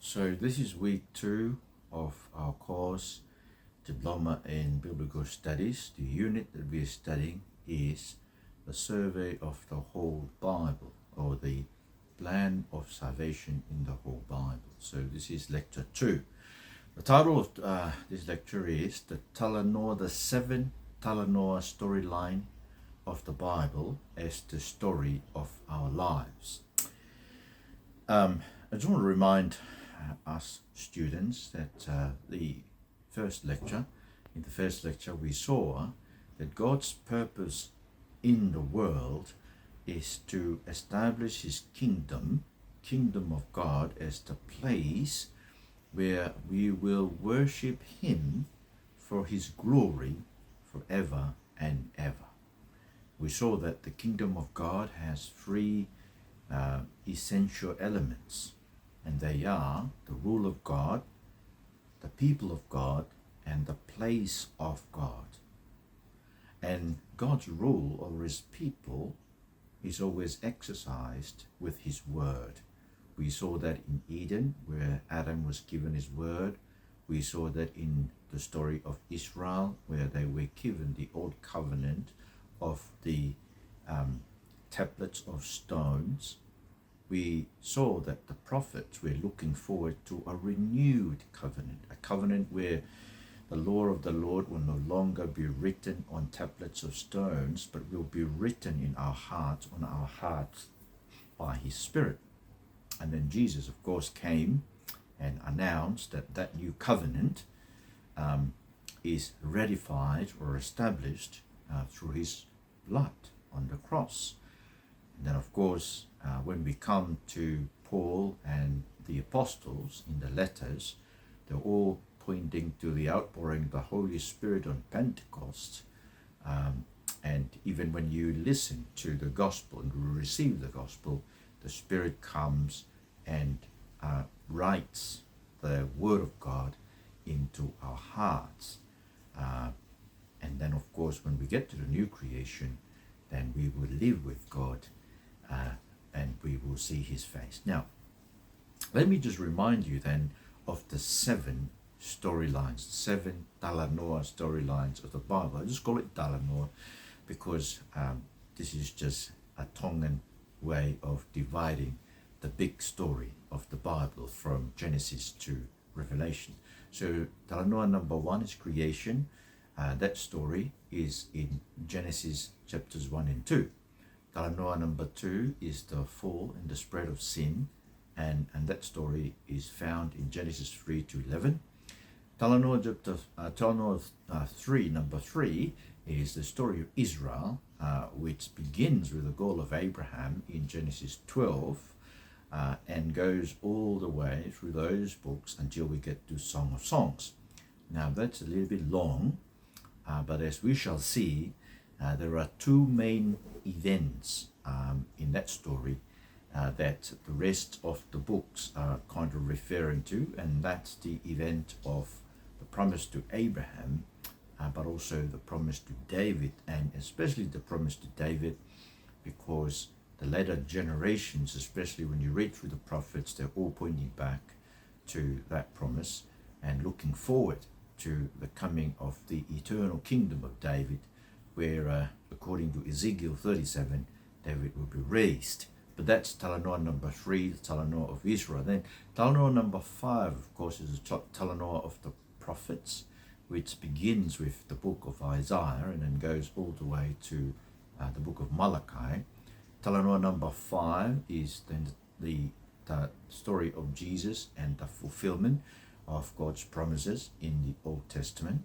So this is week 2 of our course, Diploma in Biblical Studies. The unit that we are studying is the survey of the whole Bible, or the plan of salvation in the whole Bible. So this is lecture 2. The title of this lecture is the the 7 Talanoa storyline of the Bible as the story of our lives. I just want to remind us students that in the first lecture we saw that God's purpose in the world is to establish his kingdom of God, as the place where we will worship him for his glory forever and ever. We saw that the kingdom of God has 3 essential elements, and they are the rule of God, the people of God, and the place of God. And God's rule over his people is always exercised with his word. We saw that in Eden, where Adam was given his word. We saw that in the story of Israel, where they were given the old covenant of the tablets of stones. We saw that the prophets were looking forward to a renewed covenant, a covenant where the law of the Lord will no longer be written on tablets of stones, but will be written in our hearts, on our hearts by his Spirit. And then Jesus, of course, came and announced that that new covenant is ratified or established through his blood on the cross. And then, of course, when we come to Paul and the apostles in the letters, they're all pointing to the outpouring of the Holy Spirit on Pentecost. And even when you listen to the gospel and receive the gospel, the Spirit comes and writes the Word of God into our hearts. And then, of course, when we get to the new creation, then we will live with God and we will see his face. Now, let me just remind you then of the 7 storylines, 7 Talanoa storylines of the Bible. I just call it Talanoa because this is just a Tongan way of dividing the big story of the Bible from Genesis to Revelation. So Talanoa number 1 is creation. That story is in Genesis chapters 1 and 2. Talanoa number 2 is the fall and the spread of sin, and that story is found in Genesis 3 to 11. Talanoa 3, number 3, is the story of Israel, which begins with the goal of Abraham in Genesis 12 and goes all the way through those books until we get to Song of Songs. Now that's a little bit long, but as we shall see, there are 2 main events in that story that the rest of the books are kind of referring to, and that's the event of the promise to Abraham, but also the promise to David, and especially the promise to David, because the later generations, especially when you read through the prophets, they're all pointing back to that promise and looking forward to the coming of the eternal kingdom of David, where according to Ezekiel 37, David will be raised. But that's Talanoa number 3, the Talanoa of Israel. Then Talanoa number 5, of course, is the Talanoa of the prophets, which begins with the book of Isaiah and then goes all the way to the book of Malachi. Talanoa number 5 is then the story of Jesus and the fulfillment of God's promises in the Old Testament.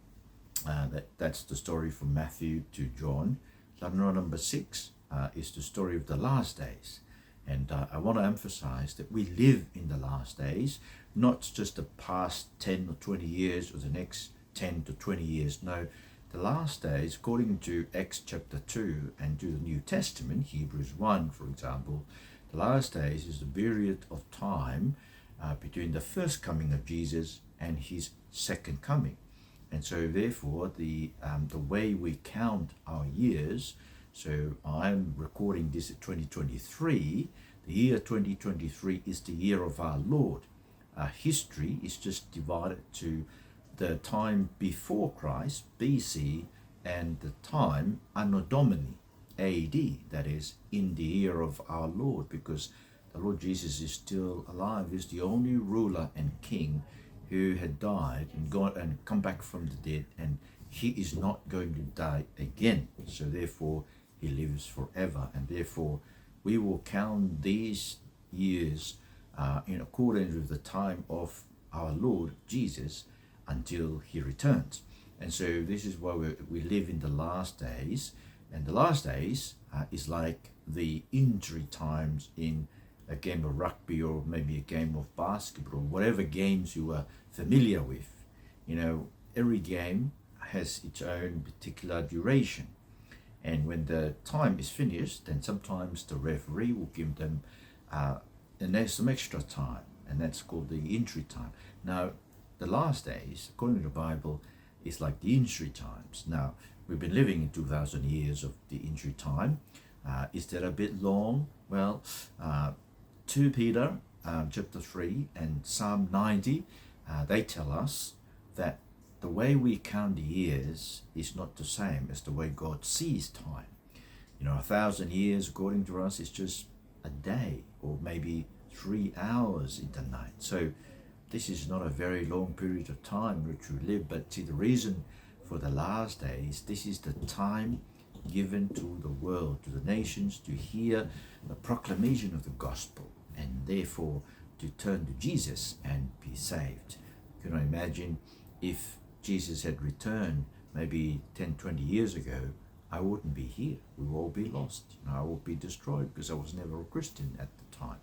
That's the story from Matthew to John. Talanoa number 6 is the story of the last days. And I want to emphasize that we live in the last days, not just the past 10 or 20 years or the next 10 to 20 years. No, the last days, according to Acts chapter 2 and to the New Testament, Hebrews 1, for example, the last days is the period of time between the first coming of Jesus and his second coming. And so therefore the way we count our years, so I'm recording this at 2023, the year 2023 is the year of our Lord. history is just divided to the time before Christ, BC, and the time Anno Domini, AD, that is, in the year of our Lord, because the Lord Jesus is still alive. He's the only ruler and king who had died and gone and come back from the dead, and he is not going to die again. So therefore, he lives forever, and therefore we will count these years in accordance with the time of our Lord Jesus until he returns. And so this is why we live in the last days, and the last days is like the injury times in a game of rugby, or maybe a game of basketball, whatever games you are familiar with. You know, every game has its own particular duration, and when the time is finished, then sometimes the referee will give them and there's some extra time, and that's called the injury time. Now, the last days, according to the Bible, is like the injury times. Now, we've been living in 2,000 years of the injury time. Is that a bit long? Well, 2 Peter chapter 3 and Psalm 90, they tell us that the way we count the years is not the same as the way God sees time. You know, 1,000 years, according to us, is just a day, or maybe 3 hours in the night. So this is not a very long period of time which we live, but see, the reason for the last days, this is the time given to the world, to the nations, to hear the proclamation of the gospel, and therefore to turn to Jesus and be saved. You can imagine if Jesus had returned maybe 10, 20 years ago, I wouldn't be here. We would all be lost. I would be destroyed because I was never a Christian at the time.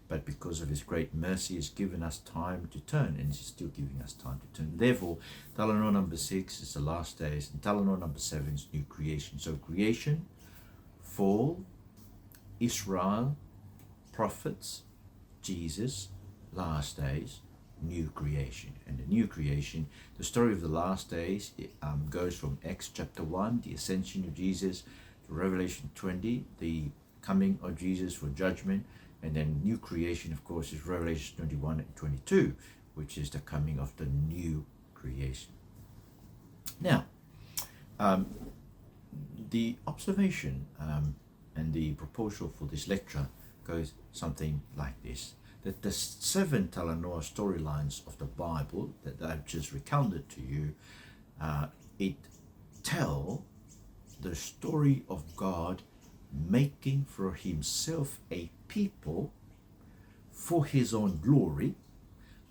But because of his great mercy, he's given us time to turn, and he's still giving us time to turn. Therefore, Talanoa number 6 is the last days, and Talanoa number 7 is new creation. So creation, fall, Israel, prophets, Jesus, last days, new creation. And the new creation, the story of the last days, goes from Acts chapter 1, the ascension of Jesus, to Revelation 20, the coming of Jesus for judgment, and then new creation, of course, is Revelation 21 and 22, which is the coming of the new creation. Now, the observation and the proposal for this lecture goes something like this: that the 7 Talanoa storylines of the Bible that I've just recounted to you, it tell the story of God making for himself a people for his own glory,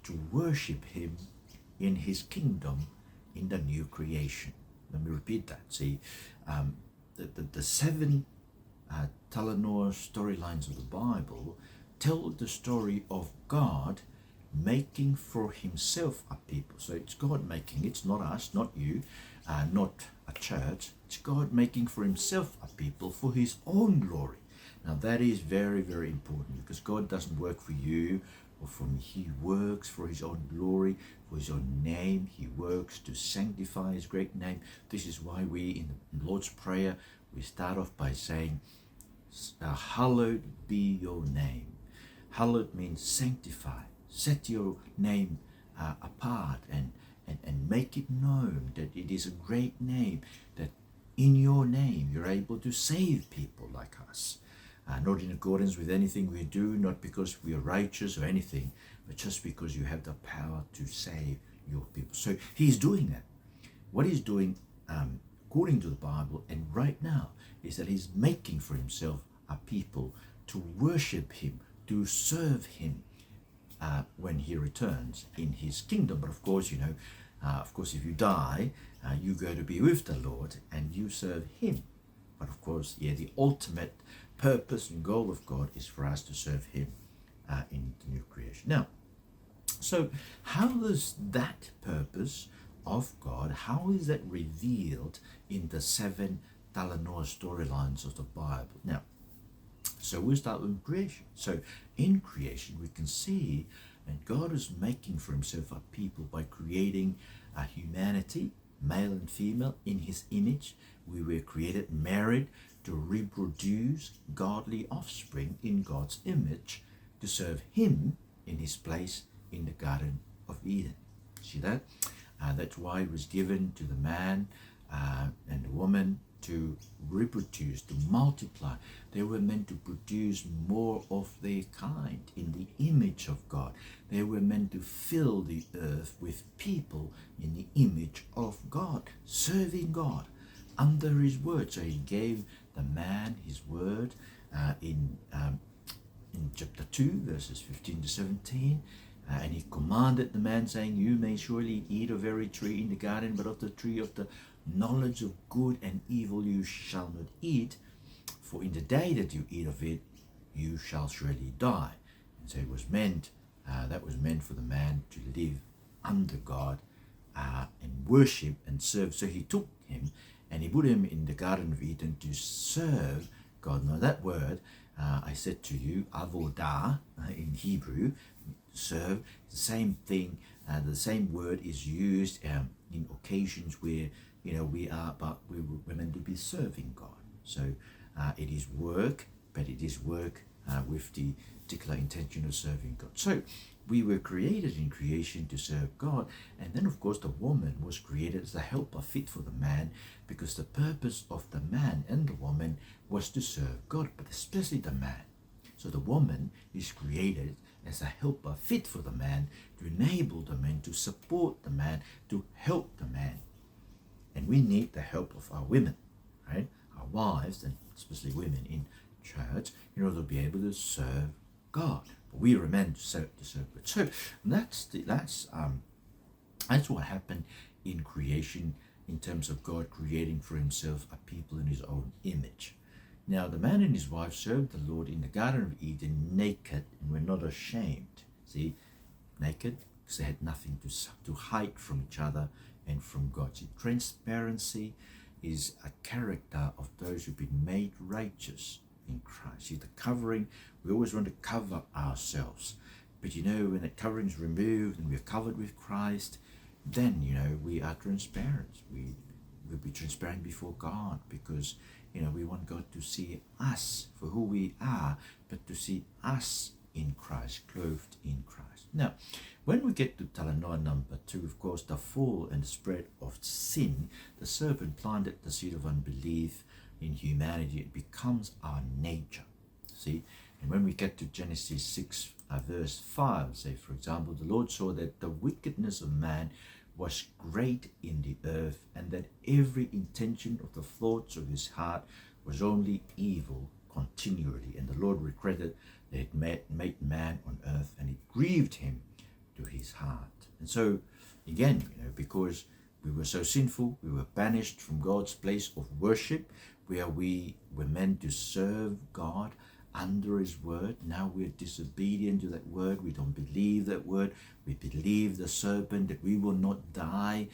to worship him in his kingdom in the new creation. Let me repeat that. See, the 7 Talanoa storylines of the Bible tell the story of God making for himself a people. So it's God making, it's not us, not you, not a church. It's God making for himself a people for his own glory. Now that is very, very important, because God doesn't work for you or for me. He works for his own glory, for his own name. He works to sanctify his great name. This is why we, in the Lord's Prayer, we start off by saying, hallowed be your name. Hallowed means sanctify. Set your name apart and make it known that it is a great name, that in your name you're able to save people like us. Not in accordance with anything we do, not because we are righteous or anything, but just because you have the power to save your people. So he's doing that. What he's doing, according to the Bible, and right now, is that he's making for himself a people to worship him, to serve him when he returns in his kingdom. But of course, if you die, you go to be with the Lord and you serve him. But of course, the ultimate purpose and goal of God is for us to serve him in the new creation. Now, so how does that purpose of God, how is that revealed in the 7 Talanoa storylines of the Bible? Now, so we'll start with creation. So in creation, we can see that God is making for himself a people by creating a humanity, male and female, in his image. We were created married to reproduce godly offspring in God's image, to serve him in his place in the Garden of Eden. See that? That's why it was given to the man and the woman to reproduce, to multiply. They were meant to produce more of their kind in the image of God. They were meant to fill the earth with people in the image of God, serving God under his word. So he gave the man his word in chapter 2, verses 15 to 17. And he commanded the man, saying, you may surely eat of every tree in the garden, but of the tree of the knowledge of good and evil you shall not eat, for in the day that you eat of it, you shall surely die. And so it was meant, that was meant for the man to live under God and worship and serve. So he took him and he put him in the Garden of Eden to serve God. Now that word, I said to you, avodah in Hebrew, serve, the same thing, the same word is used in occasions where we are, but we're meant to be serving God. So it is work, but it is work with the particular intention of serving God. So we were created in creation to serve God, and then of course the woman was created as a helper fit for the man, because the purpose of the man and the woman was to serve God, but especially the man. So the woman is created as a helper fit for the man, to enable the man, to support the man, to help the man. And we need the help of our women, right? Our wives, and especially women in church, in order to be able to serve God. But we are meant to serve God. So that's what happened in creation, in terms of God creating for himself a people in his own image. Now the man and his wife served the Lord in the Garden of Eden naked, and were not ashamed. See, naked, because they had nothing to hide from each other and from God. See, transparency is a character of those who've been made righteous in Christ. See, the covering, we always want to cover ourselves. But when the covering is removed and we're covered with Christ, then, we are transparent. We will be transparent before God, because, we want God to see us for who we are, but to see us in Christ, clothed in Christ. Now, when we get to Talanoa number 2, of course, the fall and spread of sin, the serpent planted the seed of unbelief in humanity. It becomes our nature. See, and when we get to Genesis 6, verse 5, say, for example, the Lord saw that the wickedness of man was great in the earth, and that every intention of the thoughts of his heart was only evil continually. And the Lord regretted that it made man on earth, and it grieved him to his heart. And so, again, because we were so sinful, we were banished from God's place of worship, where we were meant to serve God under his word. Now we're disobedient to that word. We don't believe that word. We believe the serpent, that we will not die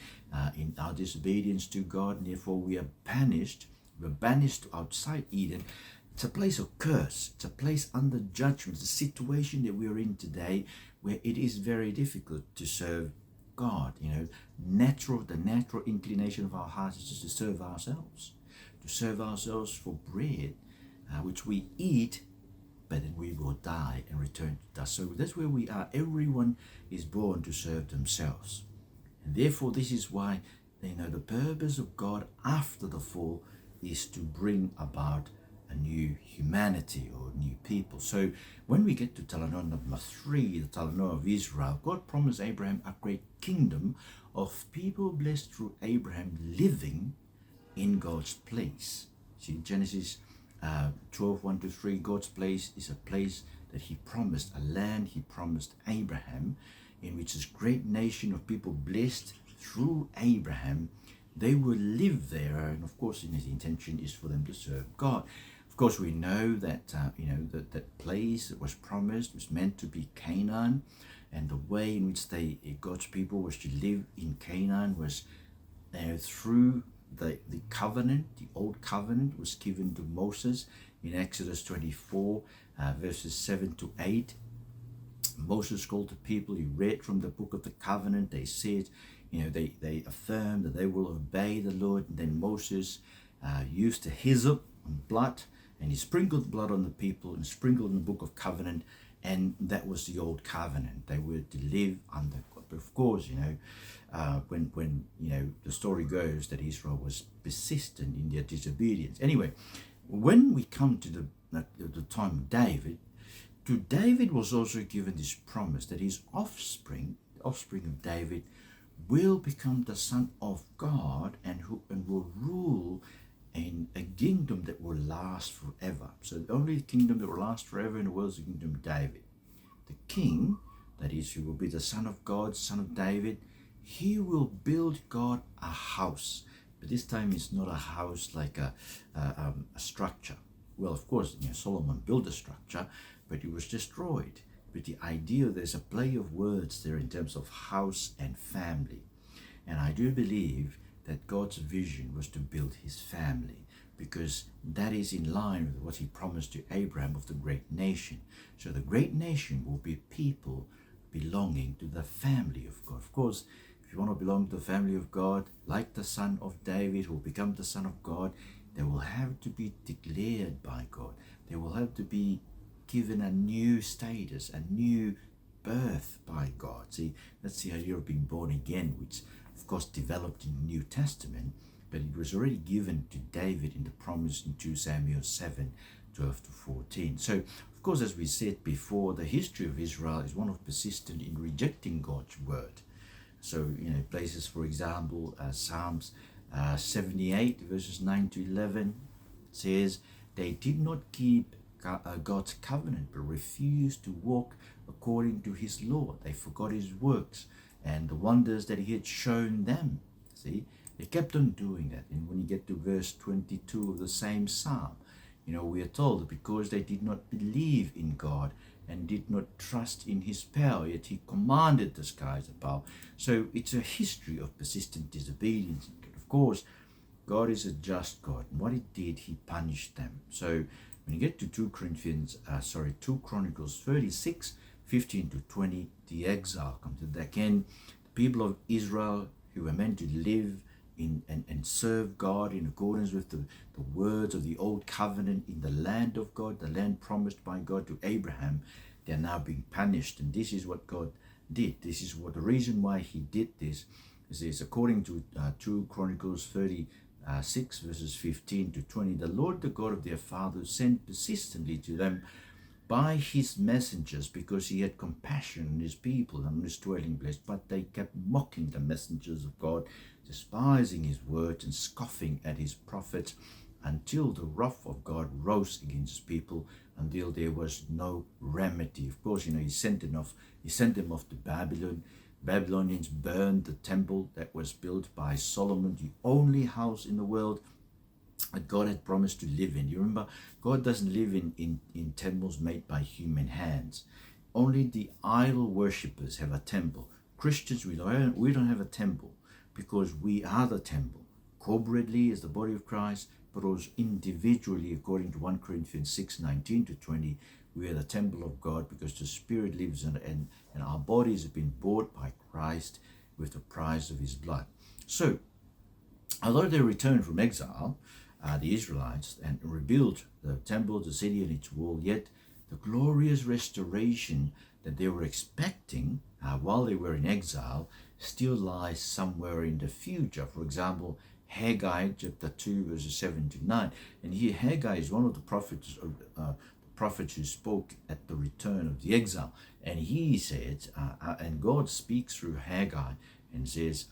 in our disobedience to God, and therefore we are banished. We're banished to outside Eden. It's a place of curse. It's a place under judgment. It's a situation that we are in today where it is very difficult to serve God. The natural inclination of our hearts is just to serve ourselves for bread, which we eat, but then we will die and return to dust. So that's where we are. Everyone is born to serve themselves. And therefore, this is why, the purpose of God after the fall is to bring about a new humanity or new people. So when we get to Talanoa number 3, the Talanoa of Israel, God promised Abraham a great kingdom of people blessed through Abraham living in God's place. See, Genesis 12, 1-3, God's place is a place that he promised, a land he promised Abraham, in which this great nation of people blessed through Abraham, they will live there. And of course, his intention is for them to serve God. Of course, we know that that place that was promised was meant to be Canaan, and the way in which God's people was to live in Canaan was through the covenant. The old covenant was given to Moses in Exodus 24, verses 7-8. Moses called the people. He read from the book of the covenant. They said, they affirmed that they will obey the Lord. And then Moses used the hyssop and blood, and he sprinkled blood on the people and sprinkled in the book of covenant. And that was the old covenant. They were to live under God. But of course, when the story goes that Israel was persistent in their disobedience. Anyway, when we come to the time of David, to David was also given this promise that his offspring, the offspring of David, will become the son of God and will rule in a kingdom that will last forever. So the only kingdom that will last forever in the world is the kingdom of David. The king, that is, who will be the son of God, son of David, he will build God a house. But this time it's not a house like a structure. Well, of course, Solomon built a structure, but it was destroyed. But the idea, there's a play of words there in terms of house and family. And I do believe that God's vision was to build his family, because that is in line with what he promised to Abraham of the great nation. So the great nation will be people belonging to the family of God. Of course, if you want to belong to the family of God, like the son of David who will become the son of God, they will have to be declared by God. They will have to be given a new status, a new birth by God. See, that's the idea of being born again, which of course developed in the New Testament, but it was already given to David in the promise in 2 Samuel 7:12-14. So, of course, as we said before, the history of Israel is one of persistent in rejecting God's word. So, places, for example, Psalms 78 verses 9-11 says, they did not keep God's covenant, but refused to walk according to his law. They forgot his works and the wonders that he had shown them. See, they kept on doing that. And when you get to verse 22 of the same psalm, we are told that because they did not believe in God and did not trust in his power, yet he commanded the skies above. So it's a history of persistent disobedience. Of course, God is a just God. And what he did, he punished them. So when you get to 2 Chronicles 36, 15-20, the exile comes. Again, the people of Israel who were meant to live in and serve God in accordance with the words of the old covenant in the land of God, the land promised by God to Abraham, they are now being punished. And this is what God did. This is what the reason why he did this is according to 2 Chronicles 36 verses 15-20, the Lord, the God of their fathers, sent persistently to them by his messengers, because he had compassion on his people and on his dwelling place. But they kept mocking the messengers of God, despising his words and scoffing at his prophets, until the wrath of God rose against his people, until there was no remedy. Of course, he sent them off to Babylon. Babylonians burned the temple that was built by Solomon, the only house in the world that God had promised to live in. You remember, God doesn't live in temples made by human hands. Only the idol worshippers have a temple. Christians, we don't have a temple, because we are the temple. Corporately as the body of Christ, but also individually, according to 1 Corinthians 6:19-20, we are the temple of God, because the Spirit lives in, and our bodies have been bought by Christ with the price of his blood. So, although they returned from exile, the Israelites, and rebuilt the temple, the city and its wall, yet the glorious restoration that they were expecting while they were in exile still lies somewhere in the future. For example, Haggai chapter 2 verses 7-9. And here Haggai is one of the prophets who spoke at the return of the exile. And he said, and God speaks through Haggai and says,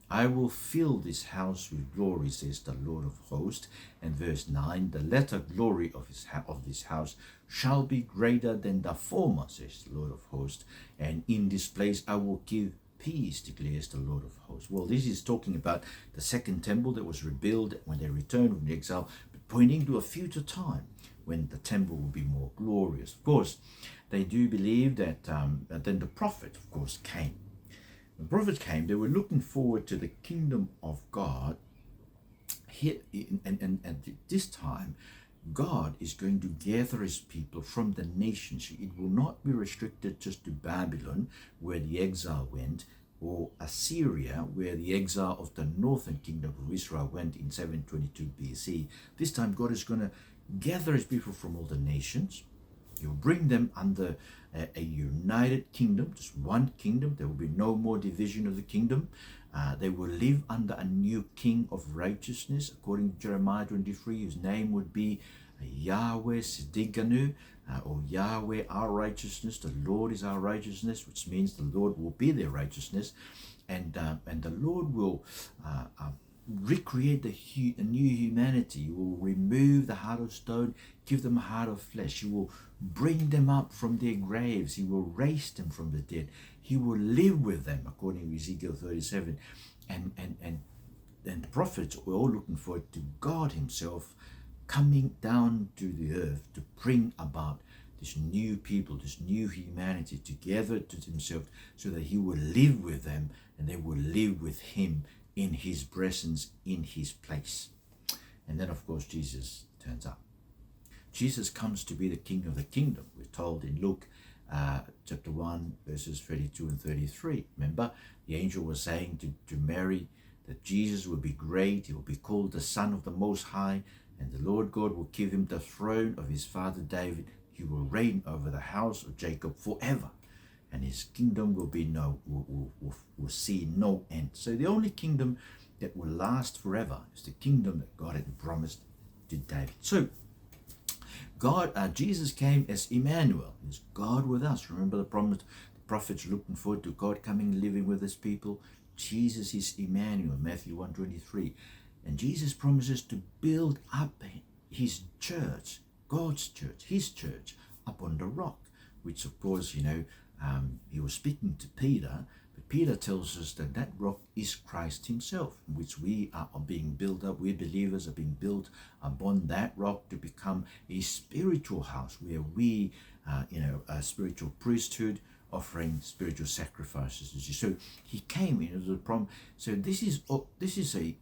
I will fill this house with glory, says the Lord of hosts. And verse 9, the latter glory of this house shall be greater than the former, says the Lord of hosts. And in this place I will give peace, declares the Lord of hosts. Well, this is talking about the second temple that was rebuilt when they returned from the exile, but pointing to a future time when the temple will be more glorious. Of course, they do believe that then the prophet, of course, came. The prophets came, they were looking forward to the kingdom of God. Here, and at this time, God is going to gather his people from the nations. It will not be restricted just to Babylon, where the exile went, or Assyria, where the exile of the northern kingdom of Israel went in 722 BC. This time, God is going to gather his people from all the nations, He will bring them under a united kingdom, just one kingdom. There will be no more division of the kingdom. They will live under a new king of righteousness. According to Jeremiah 23, his name would be Yahweh Siddiqanu, or Yahweh our righteousness. The Lord is our righteousness, which means the Lord will be their righteousness. And the Lord will recreate a new humanity. He will remove the heart of stone, give them a heart of flesh. He will bring them up from their graves. He will raise them from the dead. He will live with them, according to Ezekiel 37. And the prophets were all looking forward to God himself coming down to the earth to bring about this new people, this new humanity together to himself, so that he will live with them and they will live with him in his presence, in his place. And then, of course, Jesus turns up. Jesus comes to be the king of the kingdom. We're told in Luke chapter 1, verses 32 and 33. Remember, the angel was saying to Mary that Jesus will be great. He will be called the Son of the Most High, and the Lord God will give him the throne of his father David. He will reign over the house of Jacob forever, and his kingdom will be will see no end. So the only kingdom that will last forever is the kingdom that God had promised to David. So Jesus came as Emmanuel, is God with us. Remember the promise, the prophets looking forward to God coming, living with his people. Jesus is Emmanuel, Matthew 1:23. And Jesus promises to build up his church, God's church, his church, up on the rock, which of course, he was speaking to Peter, but Peter tells us that that rock is Christ himself, which we are being built up. We believers are being built upon that rock to become a spiritual house where we, a spiritual priesthood, offering spiritual sacrifices. So he came into the promise. So this is a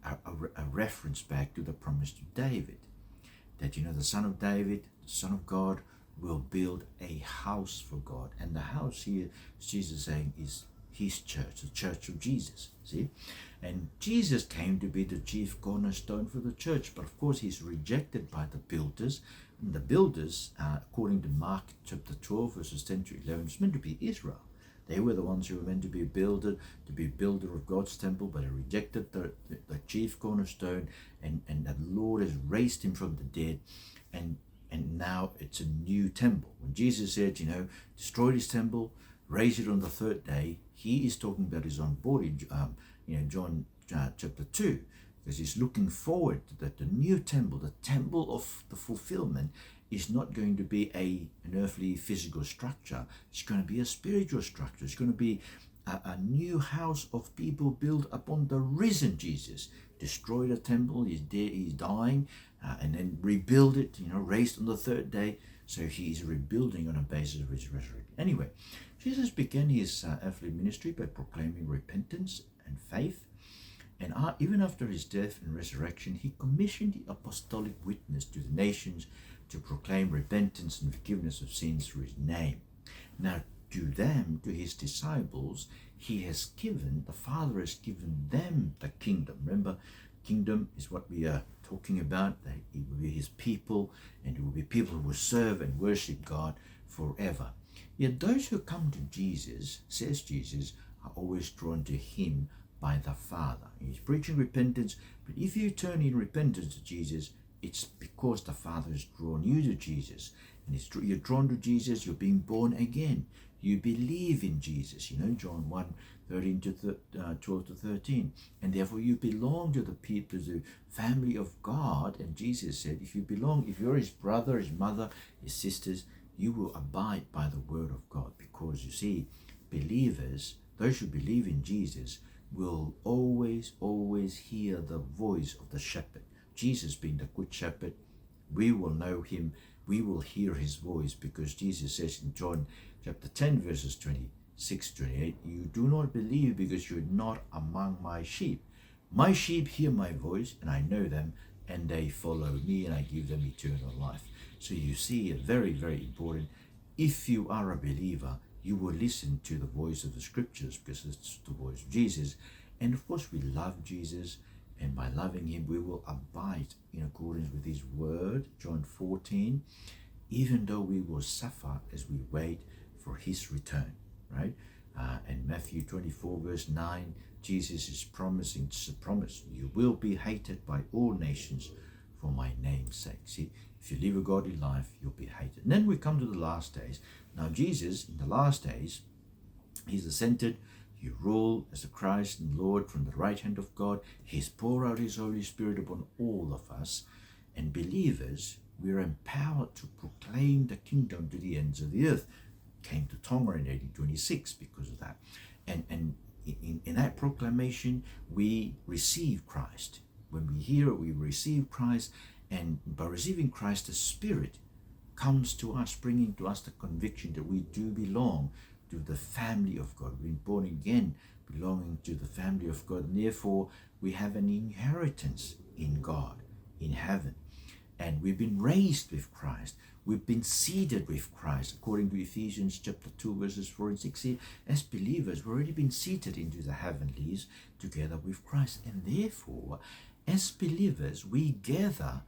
reference back to the promise to David, that the son of David, the son of God, will build a house for God. And the house here, Jesus saying, is his church, the church of Jesus. See? And Jesus came to be the chief cornerstone for the church. But of course, he's rejected by the builders. And the builders, according to Mark chapter 12, verses 10 to 11, is meant to be Israel. They were the ones who were meant to be builder of God's temple, but they rejected the chief cornerstone, and the Lord has raised him from the dead, and now it's a new temple. When Jesus said, destroy this temple, raise it on the third day, he is talking about his own body, John chapter 2, because he's looking forward to that the new temple, the temple of the fulfillment, is not going to be an earthly physical structure. It's going to be a spiritual structure. It's going to be a new house of people built upon the risen Jesus. Destroy the temple, he's dead, he's dying, and then rebuild it, raised on the third day. So he's rebuilding on a basis of his resurrection. Anyway, Jesus began his earthly ministry by proclaiming repentance and faith. And even after his death and resurrection, he commissioned the apostolic witness to the nations to proclaim repentance and forgiveness of sins through his name. Now, to his disciples, the Father has given them the kingdom. Remember, kingdom is what we are talking about. It will be his people, and it will be people who will serve and worship God forever. Yet those who come to Jesus, says Jesus, are always drawn to him by the Father. He's preaching repentance, but if you turn in repentance to Jesus, it's because the Father has drawn you to Jesus. And you're drawn to Jesus, you're being born again. You believe in Jesus, John 1, 13 to 12 to 13. And therefore you belong to the people, the family of God. And Jesus said, if you're his brother, his mother, his sisters, you will abide by the word of God. Because you see, believers, those who believe in Jesus, will always hear the voice of the shepherd. Jesus being the good shepherd, we will know him, we will hear his voice, because Jesus says in John chapter 10, verses 26, 28, you do not believe because you're not among my sheep. My sheep hear my voice, and I know them, and they follow me, and I give them eternal life. So you see, very, very important. If you are a believer, you will listen to the voice of the scriptures, because it's the voice of Jesus. And of course, we love Jesus, and by loving him, we will abide in accordance with his word. John 14, even though we will suffer as we wait for his return, right? And Matthew 24 verse 9, Jesus is promising, it's a promise, you will be hated by all nations for my name's sake. See, if you live a godly life, you'll be hated. And then we come to the last days. Now Jesus, in the last days, he's ascended. You rule as the Christ and Lord from the right hand of God. He's poured out his Holy Spirit upon all of us. And believers, we are empowered to proclaim the kingdom to the ends of the earth. Came to Tonga in 1826 because of that. And in that proclamation, we receive Christ. When we hear it, we receive Christ. And by receiving Christ, the Spirit comes to us, bringing to us the conviction that we do belong to the family of God. We've been born again, belonging to the family of God. And therefore, we have an inheritance in God, in heaven. And we've been raised with Christ. We've been seated with Christ, according to Ephesians chapter 2, verses 4 and 6. As believers, we've already been seated into the heavenlies together with Christ. And therefore, as believers, we gather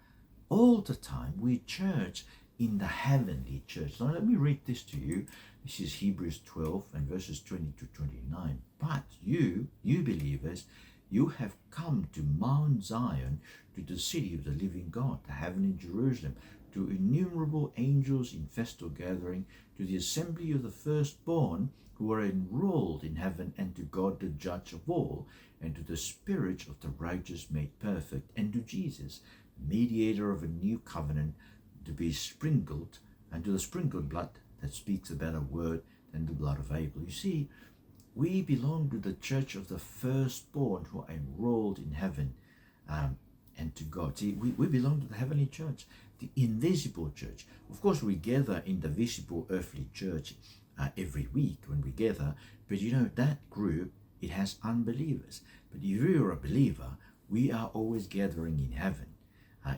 all the time. We church in the heavenly church. Now, let me read this to you. This is Hebrews 12 and verses 20 to 29. But you believers, you have come to Mount Zion, to the city of the living God, the heavenly Jerusalem, to innumerable angels in festal gathering, to the assembly of the firstborn who are enrolled in heaven, and to God the judge of all, and to the spirits of the righteous made perfect, and to Jesus, mediator of a new covenant, to be sprinkled, and to the sprinkled blood that speaks a better word than the blood of Abel. You see, we belong to the church of the firstborn who are enrolled in heaven, and to God. See, we belong to the heavenly church, the invisible church. Of course, we gather in the visible earthly church every week when we gather, but you know, that group, it has unbelievers. But if you're a believer, we are always gathering in heaven,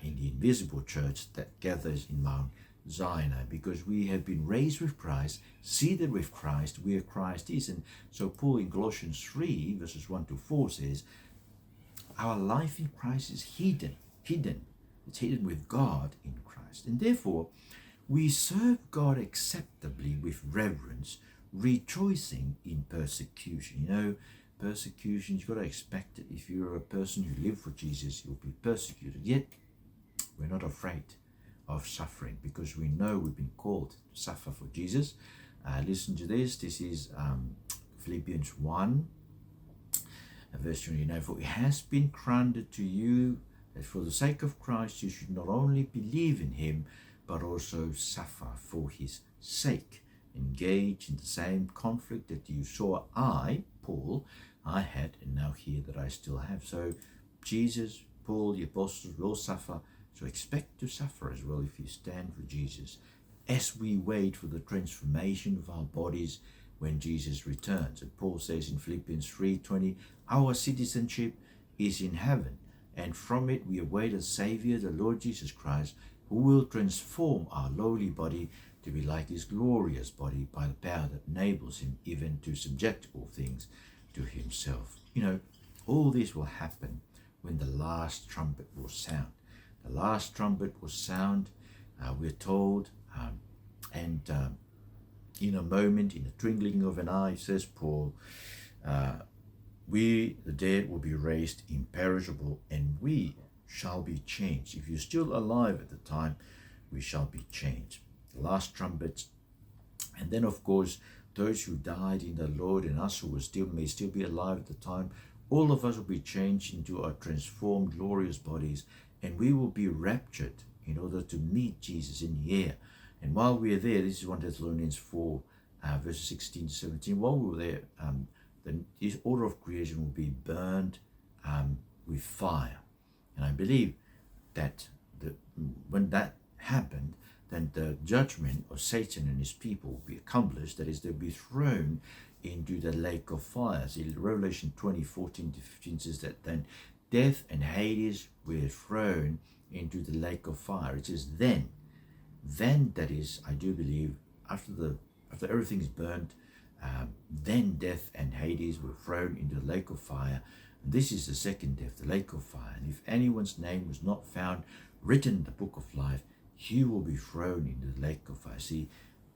in the invisible church that gathers in Mount Zion, because we have been raised with Christ, seated with Christ, where Christ is. And so Paul in Colossians 3 verses 1 to 4 says, our life in Christ is hidden. It's hidden with God in Christ. And therefore, we serve God acceptably with reverence, rejoicing in persecution. You know, persecution, you've got to expect it. If you're a person who lives for Jesus, you'll be persecuted. Yet, we're not afraid of suffering, because we know we've been called to suffer for Jesus. Listen to this. This is Philippians 1, verse 29. For it has been granted to you that for the sake of Christ you should not only believe in him, but also suffer for his sake. Engage in the same conflict that you saw I, Paul, I had, and now hear that I still have. So Jesus, Paul, the apostles will suffer. So expect to suffer as well if you stand for Jesus, as we wait for the transformation of our bodies when Jesus returns. And Paul says in Philippians 3:20, our citizenship is in heaven, and from it we await a Savior, the Lord Jesus Christ, who will transform our lowly body to be like his glorious body by the power that enables him even to subject all things to himself. You know, all this will happen when the last trumpet will sound. The last trumpet will sound, we're told, and in a moment, in the twinkling of an eye, says Paul, we, the dead, will be raised imperishable, and we shall be changed. If you're still alive at the time, we shall be changed. The last trumpet. And then, of course, those who died in the Lord and us who may still be alive at the time, all of us will be changed into our transformed, glorious bodies, and we will be raptured in order to meet Jesus in the air. And while we are there, this is 1 Thessalonians 4, verses 16 to 17, while we were there, this order of creation will be burned with fire. And I believe that when that happened, then the judgment of Satan and his people will be accomplished. That is, they'll be thrown into the lake of fire. See, Revelation 20, 14 to 15 says that then death and Hades were thrown into the lake of fire. It says then that is, I do believe, after everything is burnt, then death and Hades were thrown into the lake of fire. And this is the second death, the lake of fire. And if anyone's name was not found written in the book of life, he will be thrown into the lake of fire. See,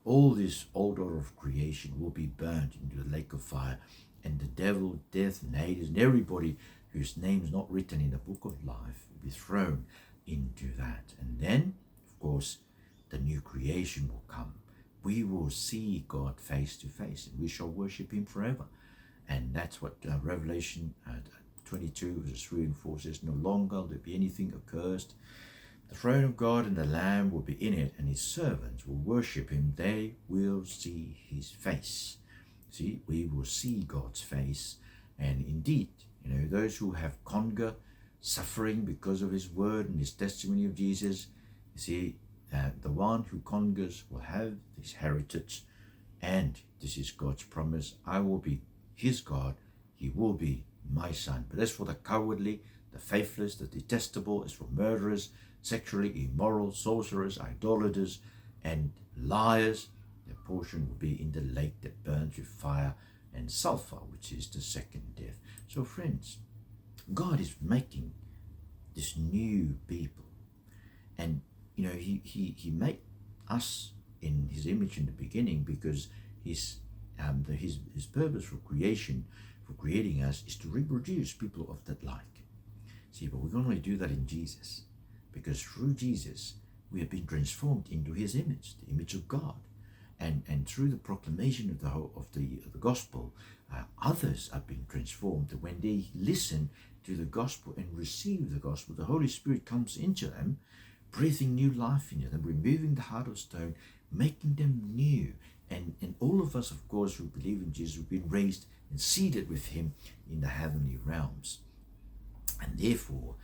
all this old order of creation will be burnt into the lake of fire, and the devil, death, and Hades, and everybody whose name is not written in the book of life will be thrown into that. And then, of course, the new creation will come. We will see God face to face, and we shall worship him forever. And that's what Revelation 22 verses 3 and 4 says, no longer will there be anything accursed. The throne of God and the Lamb will be in it, and his servants will worship him. They will see his face. See, we will see God's face. And indeed, those who have conquered suffering because of his word and his testimony of Jesus, you see, the one who conquers will have this heritage. And this is God's promise. I will be his God. He will be my son. But as for the cowardly, the faithless, the detestable, as for murderers, sexually immoral, sorcerers, idolaters, and liars, their portion will be in the lake that burns with fire and sulfur, which is the second death. So friends, God is making this new people. And, he made us in his image in the beginning, because his purpose for creating us, is to reproduce people of that like. See, but we can only do that in Jesus, because through Jesus we have been transformed into his image, the image of God, and through the proclamation of the gospel, others are being transformed. When they listen to the gospel and receive the gospel, the Holy Spirit comes into them, breathing new life into them, removing the heart of stone, making them new. And all of us, of course, who believe in Jesus, have been raised and seated with him in the heavenly realms. And therefore,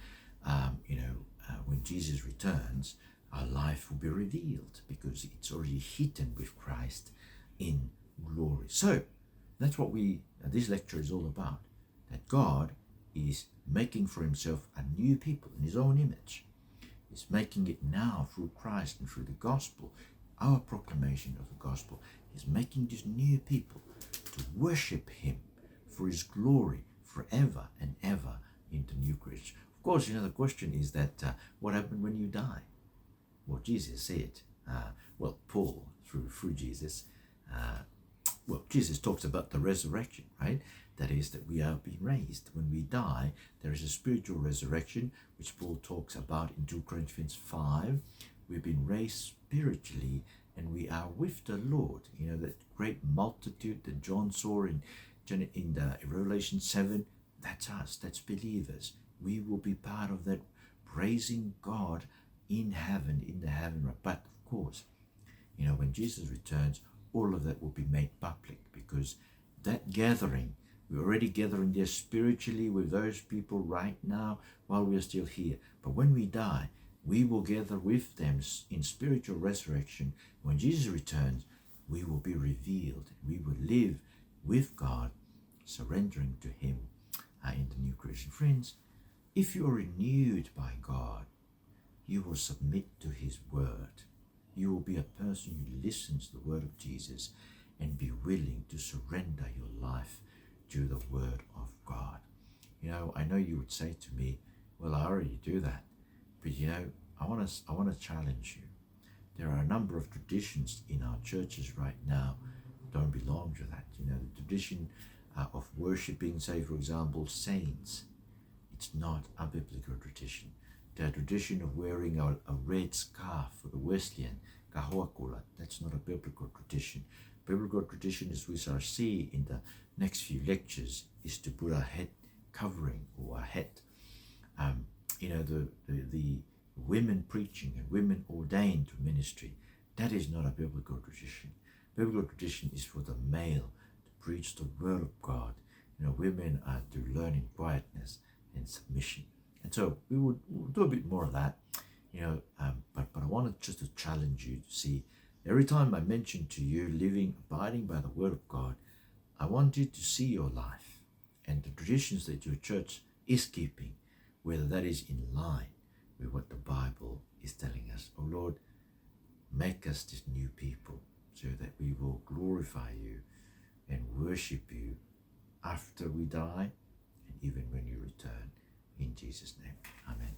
when Jesus returns, our life will be revealed, because it's already hidden with Christ in glory. So that's what this lecture is all about, that God is making for himself a new people in his own image. He's making it now through Christ and through the gospel, our proclamation of the gospel. He's making this new people to worship him for his glory forever and ever in the new creation. Of course, the question is that what happened when you die? Well, Jesus said, Paul, through Jesus, Jesus talks about the resurrection, right? That is, that we are being raised. When we die, there is a spiritual resurrection, which Paul talks about in 2 Corinthians 5. We've been raised spiritually, and we are with the Lord. That great multitude that John saw in Revelation 7, that's us, that's believers. We will be part of that, praising God in heaven, in the heaven. But of course, when Jesus returns, all of that will be made public, because that gathering, we're already gathering there spiritually with those people right now while we are still here. But when we die, we will gather with them in spiritual resurrection. When Jesus returns, we will be revealed. We will live with God, surrendering to him in the new creation. Friends, if you are renewed by God, you will submit to his word. You will be a person who listens to the word of Jesus and be willing to surrender your life to the word of God. I know you would say to me, well, I already do that. But I want to challenge you. There are a number of traditions in our churches right now that don't belong to that. The tradition of worshipping, say for example, saints. It's not a biblical tradition. The tradition of wearing a red scarf for the Wesleyan, kahoakula, that's not a biblical tradition. Biblical tradition, as we shall see in the next few lectures, is to put a head covering or a hat. The women preaching and women ordained to ministry, that is not a biblical tradition. Biblical tradition is for the male to preach the word of God. Women are to learn in quietness and submission. And so we'll do a bit more of that, but I wanted just to challenge you to see, every time I mention to you living, abiding by the word of God, I want you to see your life and the traditions that your church is keeping, whether that is in line with what the Bible is telling us. Oh Lord, make us this new people so that we will glorify you and worship you after we die and even when you return. In Jesus' name, amen.